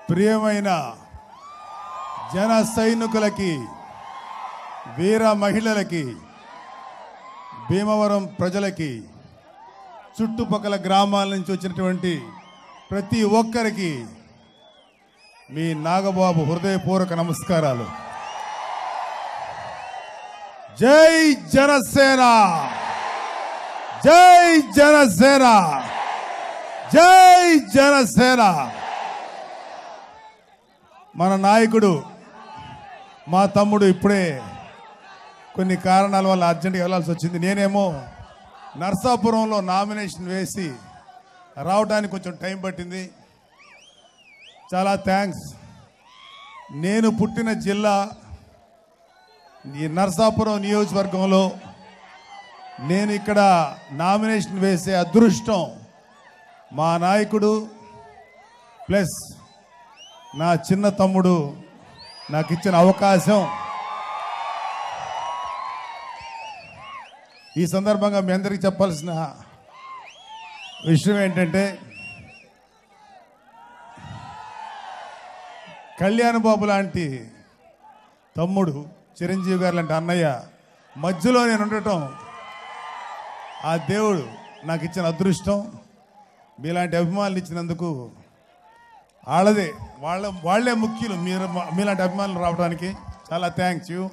ప్రియమైన జన సైనికులకి, వీర మహిళలకి, భీమవరం ప్రజలకి, చుట్టుపక్కల గ్రామాల నుంచి వచ్చినటువంటి ప్రతి ఒక్కరికి మీ నాగబాబు హృదయపూర్వక నమస్కారాలు. జై జనసేన, జై జనసేన, జై జనసేన. మన నాయకుడు, మా తమ్ముడు ఇప్పుడే కొన్ని కారణాల వల్ల అర్జెంట్గా వెళ్ళాల్సి వచ్చింది. నేనేమో నర్సాపురంలో నామినేషన్ వేసి రావడానికి కొంచెం టైం పట్టింది. చాలా థ్యాంక్స్. నేను పుట్టిన జిల్లా ఈ నర్సాపురం నియోజకవర్గంలో నేను ఇక్కడ నామినేషన్ వేసే అదృష్టం మా నాయకుడు ప్లస్ నా చిన్న తమ్ముడు నాకు ఇచ్చిన అవకాశం. ఈ సందర్భంగా మీ అందరికీ చెప్పాల్సిన విషయం ఏంటంటే, కళ్యాణ్ బాబు లాంటి తమ్ముడు, చిరంజీవి గారు లాంటి అన్నయ్య మధ్యలో నేను ఉండటం ఆ దేవుడు నాకు ఇచ్చిన అదృష్టం. మీలాంటి అభిమానులు ఇచ్చినందుకు వాళ్ళే ముఖ్యులు. మీలాంటి అభిమానులు రావడానికి చాలా థ్యాంక్స్ యూ.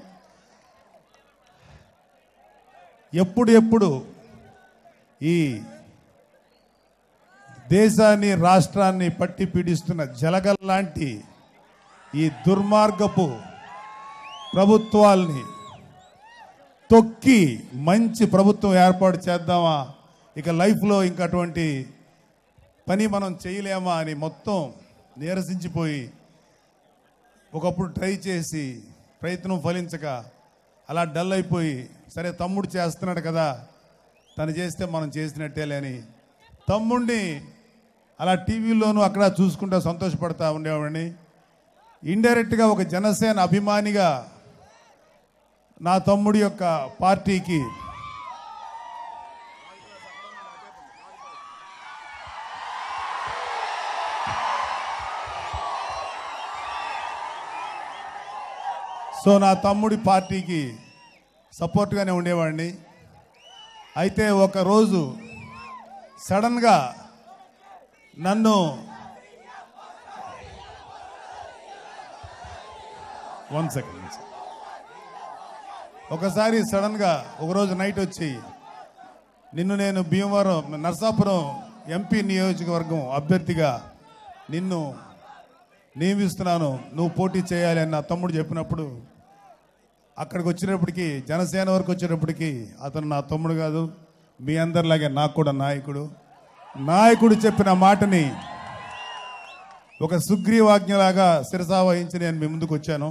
ఎప్పుడు ఈ దేశాన్ని, రాష్ట్రాన్ని పట్టి పీడిస్తున్న జలగల్లాంటి ఈ దుర్మార్గపు ప్రభుత్వాల్ని తొక్కి మంచి ప్రభుత్వం ఏర్పాటు చేద్దామా, ఇక లైఫ్లో ఇంకా అటువంటి పని మనం చేయలేమా అని మొత్తం నీరసించిపోయి ఒకప్పుడు ట్రై చేసి ప్రయత్నం ఫలించక అలా డల్ అయిపోయి, సరే తమ్ముడు చేస్తున్నాడు కదా, తను చేస్తే మనం చేసినట్టేలే అని తమ్ముడిని అలా టీవీలోనూ అక్కడ చూసుకుంటూ సంతోషపడతా ఉండేవాడిని. ఇండైరెక్ట్గా ఒక జనసేన అభిమానిగా నా తమ్ముడి యొక్క పార్టీకి నా తమ్ముడి పార్టీకి సపోర్ట్గానే ఉండేవాడిని. అయితే ఒకరోజు సడన్గా నన్ను ఒకసారి సడన్గా ఒకరోజు నైట్ వచ్చి, నిన్ను నేను భీమవరం నర్సాపురం ఎంపీ నియోజకవర్గం అభ్యర్థిగా నిన్ను నియమిస్తున్నాను, నువ్వు పోటీ చేయాలి అని నా తమ్ముడు చెప్పినప్పుడు, అక్కడికి వచ్చేటప్పటికి జనసేన వరకు వచ్చేటప్పటికి అతను నా తమ్ముడు కాదు, మీ అందరిలాగే నాకు కూడా నాయకుడు చెప్పిన మాటని ఒక సుగ్రీవాజ్ఞలాగా శిరసావహించి నేను మీ ముందుకు వచ్చాను.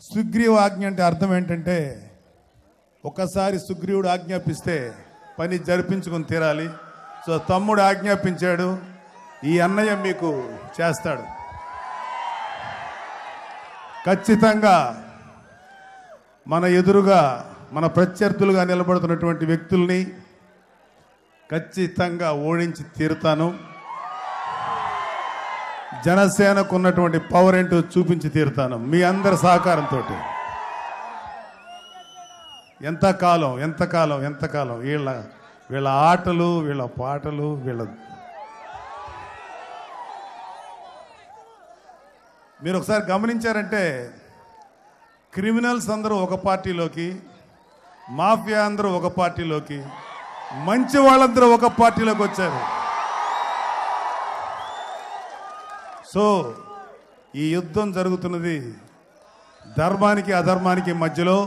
సుగ్రీవాజ్ఞ అంటే అర్థం ఏంటంటే, ఒకసారి సుగ్రీవుడు ఆజ్ఞాపిస్తే పని జరిపించుకొని తీరాలి. సో తమ్ముడు ఆజ్ఞాపించాడు, ఈ అన్నయ్య మీకు చేస్తాడు. ఖచ్చితంగా మన ఎదురుగా మన ప్రత్యర్థులుగా నిలబడుతున్నటువంటి వ్యక్తుల్ని ఖచ్చితంగా ఓడించి తీరుతాను. జనసేనకు ఉన్నటువంటి పవర్ ఏంటో చూపించి తీరుతాను మీ అందరి సహకారంతో. ఎంతకాలం వీళ్ళ ఆటలు, వీళ్ళ పాటలు, మీరు ఒకసారి గమనించారంటే, క్రిమినల్స్ అందరూ ఒక పార్టీలోకి, మాఫియా అందరూ ఒక పార్టీలోకి, మంచి వాళ్ళందరూ ఒక పార్టీలోకి వచ్చారు. సో ఈ యుద్ధం జరుగుతున్నది ధర్మానికి అధర్మానికి మధ్యలో.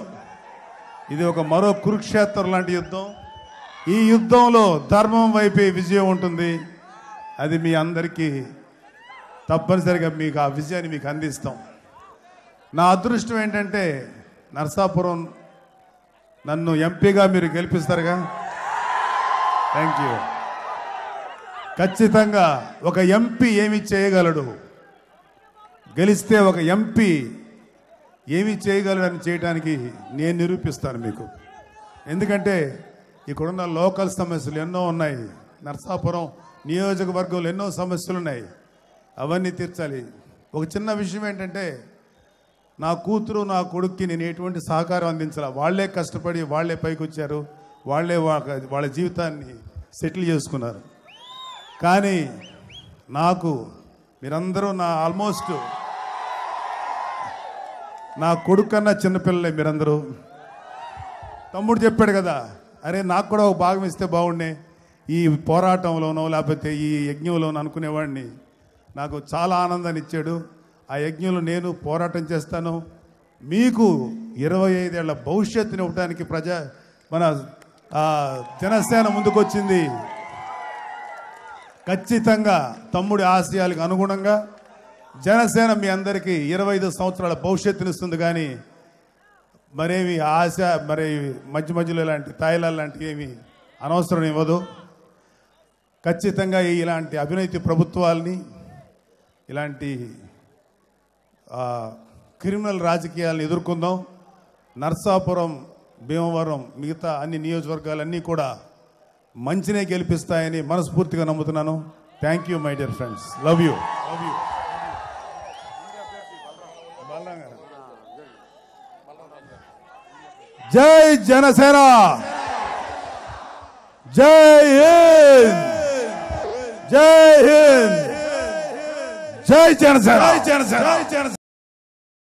ఇది ఒక మరో కురుక్షేత్రం లాంటి యుద్ధం. ఈ యుద్ధంలో ధర్మం వైపే విజయం ఉంటుంది. అది మీ అందరికీ తప్పనిసరిగా మీకు ఆ విజయాన్ని మీకు అందిస్తాం. నా అదృష్టం ఏంటంటే, నర్సాపురం నన్ను ఎంపీగా మీరు గెలిపిస్తారుగా. Thank you. ఖచ్చితంగా ఒక ఎంపీ ఏమి చేయగలడు, గెలిస్తే ఒక ఎంపీ ఏమి చేయగలడని చేయడానికి నేను నిరూపిస్తాను మీకు. ఎందుకంటే ఇక్కడున్న లోకల్ సమస్యలు ఎన్నో ఉన్నాయి. నర్సాపురం నియోజకవర్గంలో ఎన్నో సమస్యలు ఉన్నాయి, అవన్నీ తీర్చాలి. ఒక చిన్న విషయం ఏంటంటే నా కూతురు నా కొడుక్కి నేను ఎటువంటి సహకారం అందించాల. వాళ్లే కష్టపడి వాళ్లే పైకి వచ్చారు, వాళ్లే వాళ్ళ జీవితాన్ని సెటిల్ చేసుకున్నారు. కానీ నాకు మీరందరూ ఆల్మోస్ట్ నా కొడుకు కన్నా చిన్నపిల్లలే మీరందరూ. తమ్ముడు చెప్పాడు కదా, అరే నాకు కూడా ఒక భాగం ఇస్తే బాగుండే ఈ పోరాటంలోనో లేకపోతే ఈ యజ్ఞంలోనో అనుకునేవాడిని. నాకు చాలా ఆనందాన్ని ఇచ్చాడు. ఆ యజ్ఞంలో నేను పోరాటం చేస్తాను. మీకు 25 ఏళ్ల భవిష్యత్తుని ఇవ్వడానికి మన జనసేన ముందుకొచ్చింది. ఖచ్చితంగా తమ్ముడి ఆశయాలకు అనుగుణంగా జనసేన మీ అందరికీ 25 సంవత్సరాల భవిష్యత్తునిస్తుంది. కానీ మరేమి ఆశ మరి మధ్యలో ఇలాంటి తాయిలాలు లాంటివి ఏమి అనవసరం ఇవ్వదు. ఖచ్చితంగా ఇలాంటి అవినీతి ప్రభుత్వాల్ని, ఇలాంటి క్రిమినల్ రాజకీయాలను ఎదుర్కొందాం. నర్సాపురం, భీమవరం, మిగతా అన్ని నియోజకవర్గాలన్నీ కూడా మంచినే గెలిపిస్తాయని మనస్ఫూర్తిగా నమ్ముతున్నాను. Thank you my dear friends. Love you. జై జనసేన, జై హింద్, జై హింద్, జై జనసేన.